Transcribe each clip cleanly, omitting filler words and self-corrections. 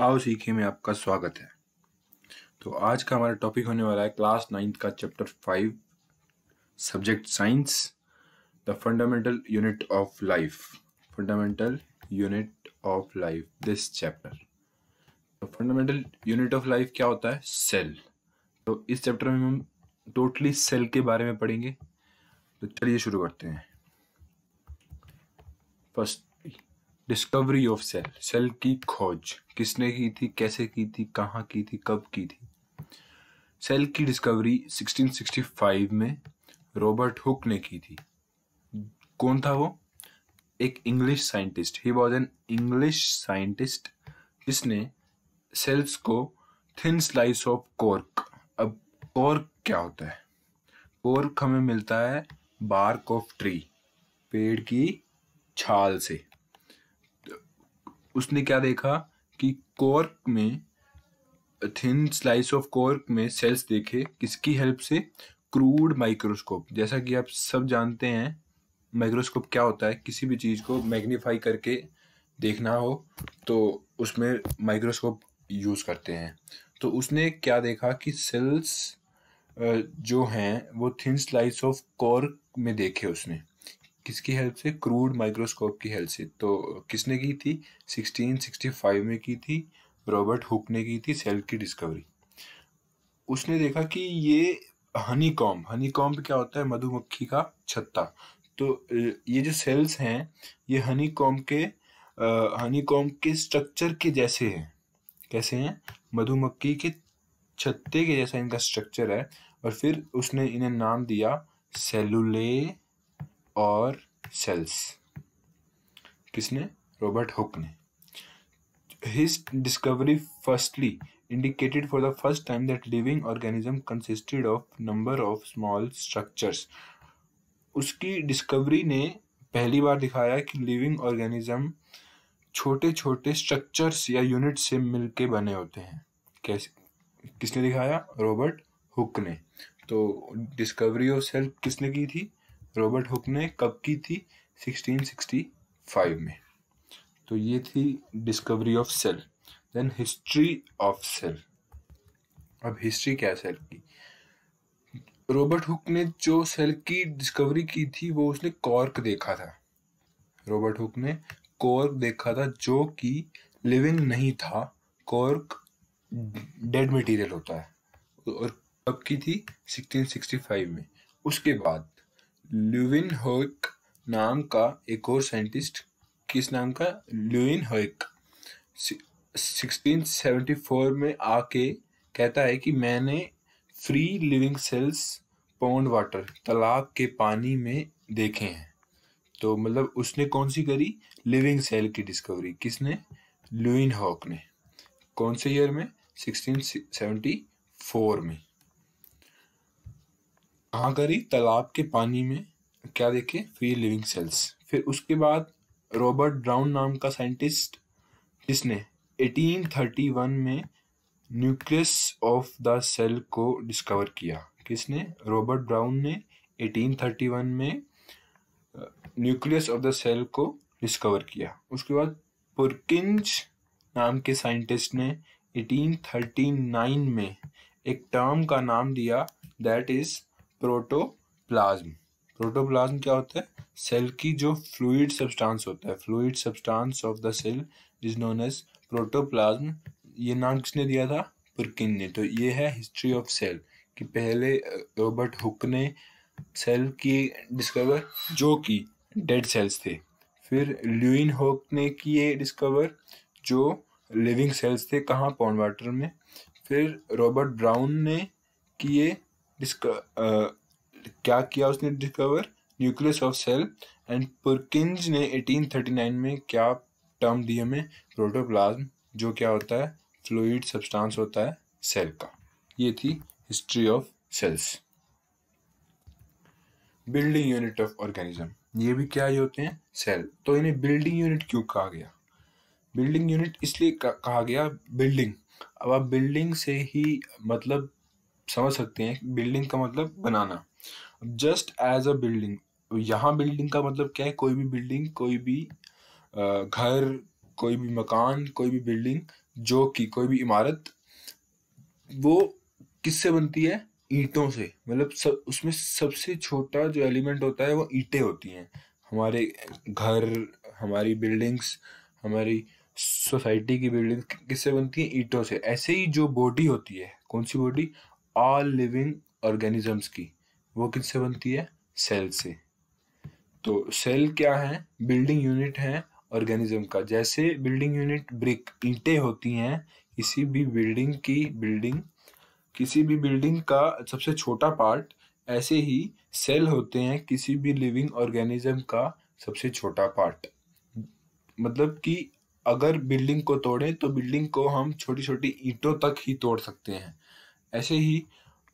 आओ सीखे में आपका स्वागत है। तो आज का हमारा टॉपिक होने वाला है क्लास 9th का chapter 5 subject science, the fundamental unit of life. Fundamental unit of life, this chapter. तो फंडामेंटल यूनिट ऑफ लाइफ क्या होता है? सेल। तो इस चैप्टर में हम टोटली सेल के बारे में पढ़ेंगे। तो चलिए शुरू करते हैं। First, discovery of cell. Cell की खोज किसने की थी, कैसे की थी, कहाँ की थी, कब की थी? सेल की डिस्कवरी 1665 में रॉबर्ट हुक ने की थी। कौन था वो? एक English scientist. He was an English scientist जिसने सेल्स को थिन स्लाइस ऑफ कॉर्क। अब कॉर्क क्या होता है? कॉर्क हमें मिलता है बार्क ऑफ ट्री, पेड़ की छाल से। उसने क्या देखा कि कॉर्क में, थिन स्लाइस ऑफ कॉर्क में सेल्स देखे। किसकी हेल्प से? Crude microscope. जैसा कि आप सब जानते हैं माइक्रोस्कोप क्या होता है। किसी भी चीज़ को मैग्नीफाई करके देखना हो तो उसमें माइक्रोस्कोप यूज़ करते हैं। तो उसने क्या देखा कि सेल्स जो हैं वो थिन स्लाइस ऑफ कॉर्क में देखे उसने। किसकी हेल्प से? क्रूड माइक्रोस्कोप की हेल्प से। तो किसने की थी? 1665 में की थी। रॉबर्ट हुक ने की थी सेल की डिस्कवरी। उसने देखा कि ये हनीकॉम्ब क्या होता है? मधुमक्खी का छत्ता। तो ये जो सेल्स हैं ये हनीकॉम्ब के स्ट्रक्चर के जैसे हैं। कैसे हैं? मधुमक्खी के छत्ते के जैसा इनका स्ट्रक्चर है। और फिर उसने इन्हें नाम दिया सेलुले और सेल्स। किसने? रॉबर्ट हुक ने। His discovery firstly indicated for the first time that living organism consisted of number of small structures. उसकी डिस्कवरी ने पहली बार दिखाया कि लिविंग ऑर्गेनिज्म छोटे छोटे स्ट्रक्चर्स या यूनिट से मिलके बने होते हैं। कैसे? किसने दिखाया? रॉबर्ट हुक ने। तो डिस्कवरी ऑफ सेल किसने की थी? रॉबर्ट हुक ने। कब की थी? 1665 में। तो ये थी discovery of cell. Then history of cell. अब हिस्ट्री क्या है सेल की? रॉबर्ट हुक ने जो सेल की डिस्कवरी की थी वो उसने कॉर्क देखा था। रॉबर्ट हुक ने कॉर्क देखा था जो कि लिविंग नहीं था। कॉर्क डेड मटेरियल होता है। और कब की थी? 1665 में। उसके बाद ल्यूवेनहोक नाम का एक और साइंटिस्ट। किस नाम का? ल्यूवेनहोक। 1674 में आके कहता है कि मैंने free living cells pond water, तालाब के पानी में देखे हैं। तो मतलब उसने कौन सी करी? लिविंग सेल की डिस्कवरी। किसने? ल्यूवेनहोक ने। कौन से ईयर में? 1674 में। कहाँ करी? तालाब के पानी में। क्या देखे? Free living cells. फिर उसके बाद रॉबर्ट ब्राउन नाम का साइंटिस्ट जिसने 1831 में न्यूक्लियस ऑफ द सेल को डिस्कवर किया। किसने? रॉबर्ट ब्राउन ने 1831 में न्यूक्लियस ऑफ द सेल को डिस्कवर किया। उसके बाद पुरकिंज नाम के साइंटिस्ट ने 1839 में एक टर्म का नाम दिया, दैट इज प्रोटोप्लाज्म। प्रोटोप्लाज्म क्या होता है? सेल की जो फ्लूइड सब्सटेंस होता है। Fluid substance of the cell is known as protoplasm. ये नाम किसने दिया था? पुरकिन ने। तो ये है हिस्ट्री ऑफ सेल कि पहले रॉबर्ट हुक ने सेल की डिस्कवर जो कि डेड सेल्स थे। फिर ल्यूवेनहोक ने किए डिस्कवर जो लिविंग सेल्स थे। कहाँ? पॉन्ड वाटर में। फिर रॉबर्ट ब्राउन ने किए क्या किया उसने discover? Nucleus of cell. And Purkinje ने 1839 में क्या टर्म दी हमें? प्रोटोप्लाज्म, जो क्या होता है? फ्लूइड सब्सटेंस होता है सेल का। ये थी history of cells. Building unit of organism, ये भी क्या ही होते हैं? सेल। तो इन्हें बिल्डिंग यूनिट क्यों कहा गया? बिल्डिंग यूनिट इसलिए कहा गया, बिल्डिंग। अब आप बिल्डिंग से ही मतलब समझ सकते हैं। बिल्डिंग का मतलब बनाना। Just as a building. यहाँ बिल्डिंग का मतलब क्या है? कोई भी बिल्डिंग, कोई भी घर, कोई भी मकान, कोई भी बिल्डिंग जो कि कोई भी इमारत वो किससे बनती है? ईंटों से। मतलब उसमें सबसे छोटा जो एलिमेंट होता है वो ईंटें होती हैं। हमारे घर, हमारी बिल्डिंग्स, हमारी सोसाइटी की बिल्डिंग किससे बनती है? ईंटों से। ऐसे ही जो बॉडी होती है, कौन सी बॉडी? ऑल लिविंग ऑर्गेनिजम्स की, वो किससे बनती है? सेल से। तो सेल क्या है? बिल्डिंग यूनिट है ऑर्गेनिज्म का। जैसे बिल्डिंग यूनिट ब्रिक, ईंटें होती हैं, किसी भी बिल्डिंग का सबसे छोटा पार्ट, ऐसे ही सेल होते हैं किसी भी लिविंग ऑर्गेनिज्म का सबसे छोटा पार्ट। मतलब कि अगर बिल्डिंग को तोड़ें तो बिल्डिंग को हम छोटी छोटी ईंटों तक ही तोड़ सकते हैं। ऐसे ही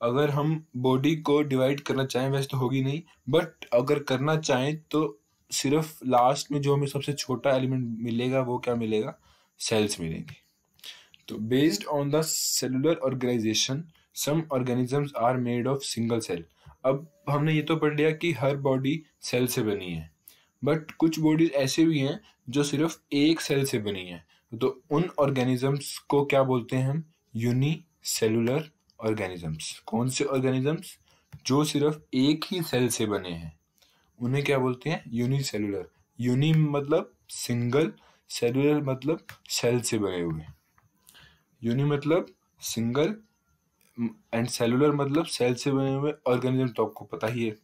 अगर हम बॉडी को डिवाइड करना चाहें, वैसे तो होगी नहीं, बट अगर करना चाहें तो सिर्फ लास्ट में जो हमें सबसे छोटा एलिमेंट मिलेगा वो क्या मिलेगा? सेल्स मिलेंगे। तो based on the cellular organisation some organisms are made of single cell. अब हमने ये तो पढ़ लिया कि हर बॉडी सेल से बनी है, बट कुछ बॉडीज ऐसे भी हैं जो सिर्फ एक सेल से बनी है। तो उन ऑर्गेनिजम्स को क्या बोलते हैं हम? Unicellular organisms. कौन से ऑर्गेनिजम्स? जो सिर्फ एक ही सेल से बने हैं, उन्हें क्या बोलते हैं? यूनिसेलुलर। यूनि मतलब सिंगल, सेलुलर मतलब सेल से बने हुए। यूनि मतलब सिंगल एंड सेलुलर मतलब सेल से बने हुए ऑर्गेनिज्म, तो आपको पता ही है।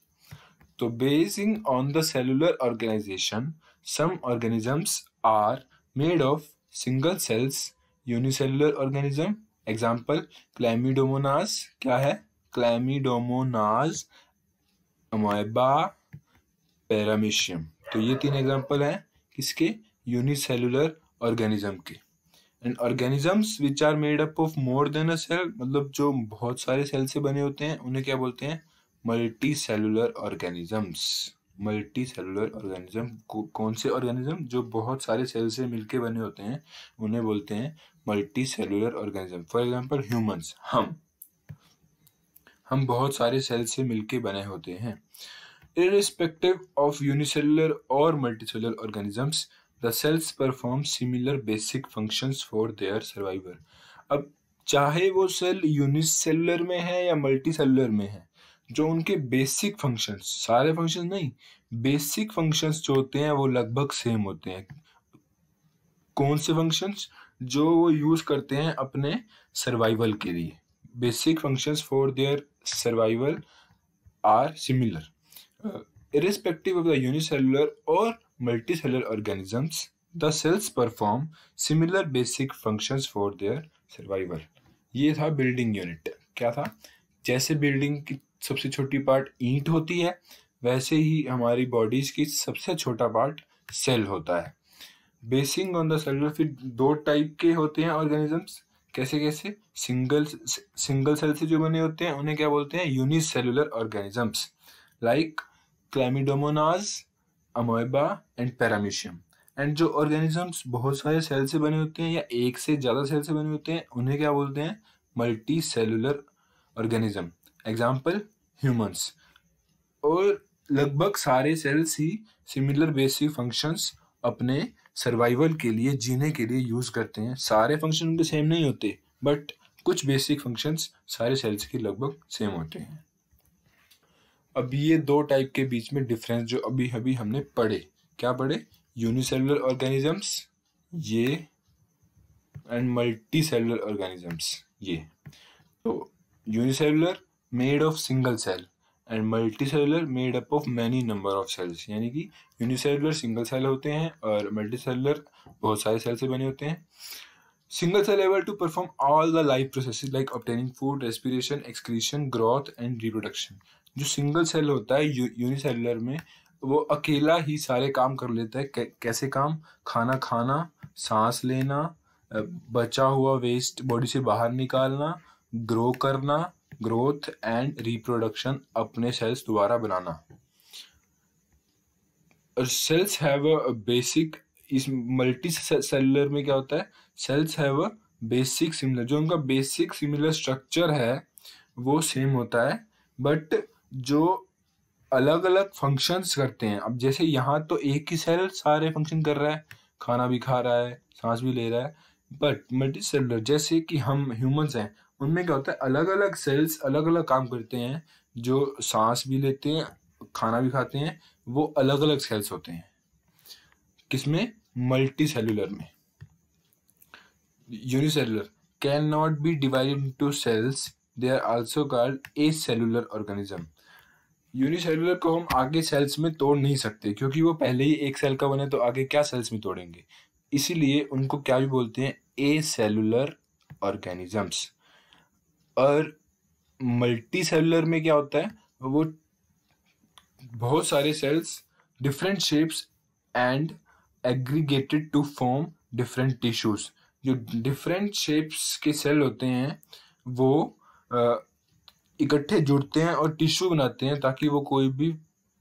तो basing on the cellular organisation some organisms are made of single cells unicellular organism. Example Chlamydomonas. क्या है? Chlamydomonas, amoeba, paramecium. तो ये 3 एग्जाम्पल हैं किसके? यूनिसेलुलर ऑर्गेनिज्म के। And organisms which are made up of more than a cell, मतलब जो बहुत सारे सेल से बने होते हैं, उन्हें क्या बोलते हैं? Multi cellular organisms. Multi cellular organism. कौन से ऑर्गेनिज्म? जो बहुत सारे सेल से मिलके बने होते हैं, उन्हें बोलते हैं multi cellular organism. For example humans, हम बहुत सारे सेल से मिलके बने होते हैं। Irrespective of unicellular or multicellular organisms, the cells perform similar basic functions for their survival. अब चाहे वो सेल यूनिसेलुलर में है या मल्टीसेलुलर में है, जो उनके बेसिक फंक्शंस, सारे फंक्शंस नहीं, बेसिक फंक्शंस जो होते हैं वो लगभग सेम होते हैं। कौन से फंक्शंस? जो वो यूज करते हैं अपने सर्वाइवल के लिए। Basic functions for their survival are similar. Irrespective of the unicellular or multicellular organisms, the cells perform similar basic functions for their survival. ये था बिल्डिंग यूनिट। क्या था? जैसे बिल्डिंग की सबसे छोटी पार्ट ईंट होती है, वैसे ही हमारी बॉडीज की सबसे छोटा पार्ट सेल होता है। बेसिंग ऑन द सेलुलर, फिर 2 टाइप के होते हैं ऑर्गेनिजम्स। कैसे? सिंगल सेल से जो बने होते हैं उन्हें क्या बोलते हैं? Unicellular organisms, like Chlamydomonas, amoeba and paramecium. And जो ऑर्गेनिजम्स बहुत सारे सेल से बने होते हैं या एक से ज़्यादा सेल से बने होते हैं, उन्हें क्या बोलते हैं? Multi cellular organism. Example humans. और लगभग सारे सेल्स ही सिमिलर बेसिक फंक्शंस अपने सर्वाइवल के लिए, जीने के लिए यूज करते हैं। सारे फंक्शन उनके सेम नहीं होते, बट कुछ बेसिक फंक्शंस सारे सेल्स के लगभग सेम होते हैं। अब ये 2 टाइप के बीच में डिफरेंस जो अभी अभी हमने पढ़े, क्या पढ़े? यूनिसेलुलर ऑर्गेनिजम्स ये, एंड मल्टी सेलुलर ऑर्गेनिजम्स ये। तो unicellular made of single cell and multicellular made up of many number of cells. यानी कि यूनिसेलुलर सिंगल सेल होते हैं और मल्टी सेलुलर बहुत सारे सेल से बने होते हैं। Single cell able to perform all the life processes like obtaining food, respiration, excretion, growth and reproduction. जो सिंगल सेल होता है यूनिसेलुलर में, वो अकेला ही सारे काम कर लेता है। कैसे काम? खाना खाना, सांस लेना, बचा हुआ वेस्ट बॉडी से बाहर निकालना, ग्रो करना, ग्रोथ एंड रिप्रोडक्शन, अपने सेल्स दोबारा बनाना। और सेल्स हैव अ बेसिक, इस मल्टी सेलुलर में क्या होता है? Cells have a basic similar, जो उनका बेसिक सिमिलर स्ट्रक्चर है वो सेम होता है, बट जो अलग अलग फंक्शंस करते हैं। अब जैसे यहाँ तो एक ही सेल सारे फंक्शन कर रहा है, खाना भी खा रहा है, सांस भी ले रहा है, बट मल्टी सेलुलर जैसे कि हम ह्यूमंस हैं, उनमें क्या होता है, अलग अलग सेल्स अलग अलग काम करते हैं, जो सांस भी लेते हैं, खाना भी खाते हैं, वो अलग अलग सेल्स होते हैं। किसमें? मल्टी सेलुलर में। Unicellular can not be divided into cells, they are also called acellular organism. Unicellular को हम आगे सेल्स में तोड़ नहीं सकते, क्योंकि वो पहले ही एक सेल का बने, तो आगे क्या सेल्स में तोड़ेंगे, इसीलिए उनको क्या भी बोलते हैं, एसेलुलर ऑर्गेनिजम्स। और मल्टी सेलुलर में क्या होता है, वो बहुत सारे cells, different shapes and aggregated to form different tissues. जो डिफरेंट शेप्स के सेल होते हैं वो इकट्ठे जुड़ते हैं और टिश्यू बनाते हैं, ताकि वो कोई भी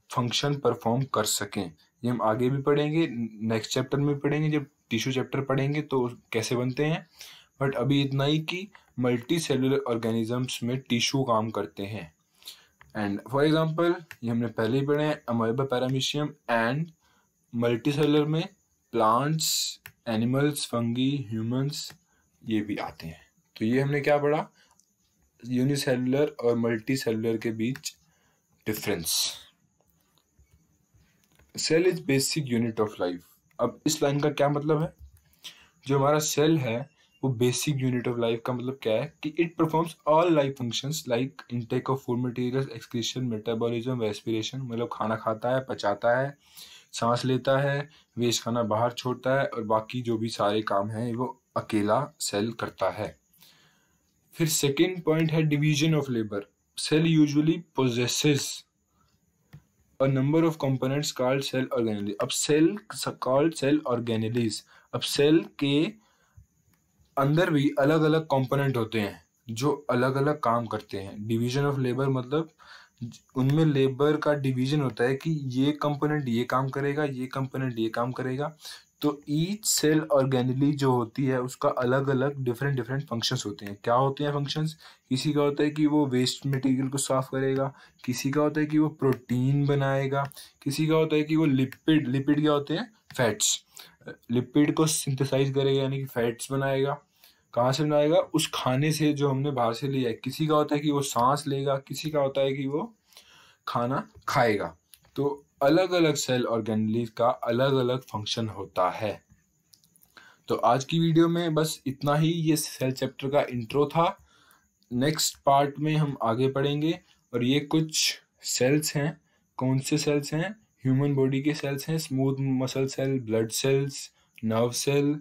फंक्शन परफॉर्म कर सकें। ये हम आगे भी पढ़ेंगे, नेक्स्ट चैप्टर में पढ़ेंगे, जब टिश्यू चैप्टर पढ़ेंगे तो कैसे बनते हैं। बट अभी इतना ही कि मल्टी सेलुलर ऑर्गेनिजम्स में टिश्यू काम करते हैं। एंड फॉर एग्जांपल, ये हमने पहले ही पढ़े हैं, अमोeba पैरामीशियम, एंड मल्टी सेलुलर में प्लांट्स, एनिमल्स, फंगी, ह्यूमंस, ये भी आते हैं। तो ये हमने क्या पढ़ा, यूनिसेलुलर और मल्टी सेलुलर के बीच difference. Cell is basic unit of life. अब इस लाइन का क्या मतलब है, जो हमारा सेल है वो बेसिक यूनिट ऑफ लाइफ का मतलब क्या है कि it performs all life functions like intake of food materials, excretion, metabolism, respiration, मतलब खाना खाता है, पचाता है, सांस लेता है, वेस्ट खाना बाहर छोड़ता है, और बाकी जो भी सारे काम हैं वो अकेला सेल करता है। फिर सेकेंड पॉइंट है division of labour. Cell usually possesses a number of components called cell organelles. अब सेल called cell organelles। अब सेल के अंदर भी अलग अलग कंपोनेंट होते हैं जो अलग अलग काम करते हैं। डिवीजन ऑफ लेबर मतलब उनमें लेबर का डिवीजन होता है कि ये कंपोनेंट ये काम करेगा, ये कंपोनेंट ये काम करेगा। तो ईच सेल ऑर्गेनेली जो होती है उसका अलग अलग डिफरेंट डिफरेंट फंक्शंस होते हैं। क्या होते हैं फंक्शंस? किसी का होता है कि वो वेस्ट मटेरियल को साफ करेगा, किसी का होता है कि वो प्रोटीन बनाएगा, किसी का होता है कि वो लिपिड क्या होते हैं? फैट्स। लिपिड को सिंथेसाइज करेगा, यानी कि फैट्स बनाएगा। कहाँ से बनाएगा? उस खाने से जो हमने बाहर से लिया है। किसी का होता है कि वो सांस लेगा, किसी का होता है कि वो खाना खाएगा। तो अलग अलग सेल ऑर्गेनेलीज का अलग अलग फंक्शन होता है। तो आज की वीडियो में बस इतना ही, ये सेल चैप्टर का इंट्रो था। नेक्स्ट पार्ट में हम आगे पढ़ेंगे, और ये कुछ सेल्स हैं। कौन से सेल्स हैं? ह्यूमन बॉडी के सेल्स हैं, smooth muscle cell, blood cells, nerve cell,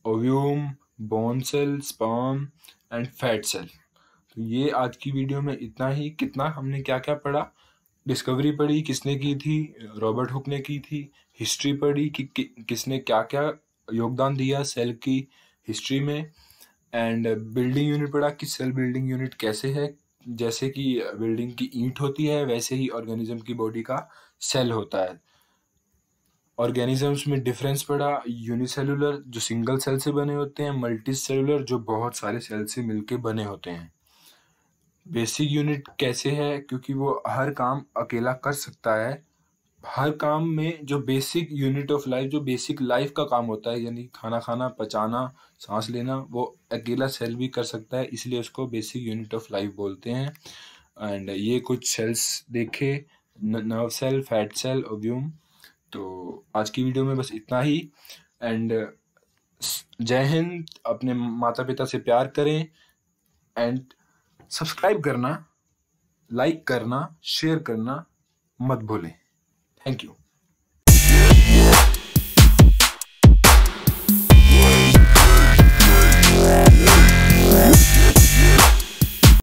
ovum, bone cell, sperm and fat cell. तो ये आज की वीडियो में इतना ही। कितना हमने क्या क्या पढ़ा? डिस्कवरी पढ़ी, किसने की थी? रॉबर्ट हुक ने की थी। हिस्ट्री पढ़ी कि किसने क्या क्या योगदान दिया सेल की हिस्ट्री में। एंड बिल्डिंग यूनिट पढ़ा कि सेल बिल्डिंग यूनिट कैसे है। जैसे कि बिल्डिंग की ईंट होती है, वैसे ही ऑर्गेनिज्म की बॉडी का सेल होता है। ऑर्गेनिजम्स में डिफरेंस पढ़ा, यूनिसेलुलर जो सिंगल सेल से बने होते हैं, मल्टी सेलुलर जो बहुत सारे सेल से मिलके बने होते हैं। बेसिक यूनिट कैसे है, क्योंकि वो हर काम अकेला कर सकता है। हर काम में जो बेसिक यूनिट ऑफ लाइफ, जो बेसिक लाइफ का काम होता है, यानी खाना खाना, पचाना, सांस लेना, वो अकेला सेल भी कर सकता है, इसलिए उसको बेसिक यूनिट ऑफ लाइफ बोलते हैं। एंड ये कुछ सेल्स देखे, nerve cell, fat cell, ovum. तो आज की वीडियो में बस इतना ही। एंड जय हिंद। अपने माता पिता से प्यार करें, एंड सब्सक्राइब करना, लाइक करना, शेयर करना मत भूलें। Thank you.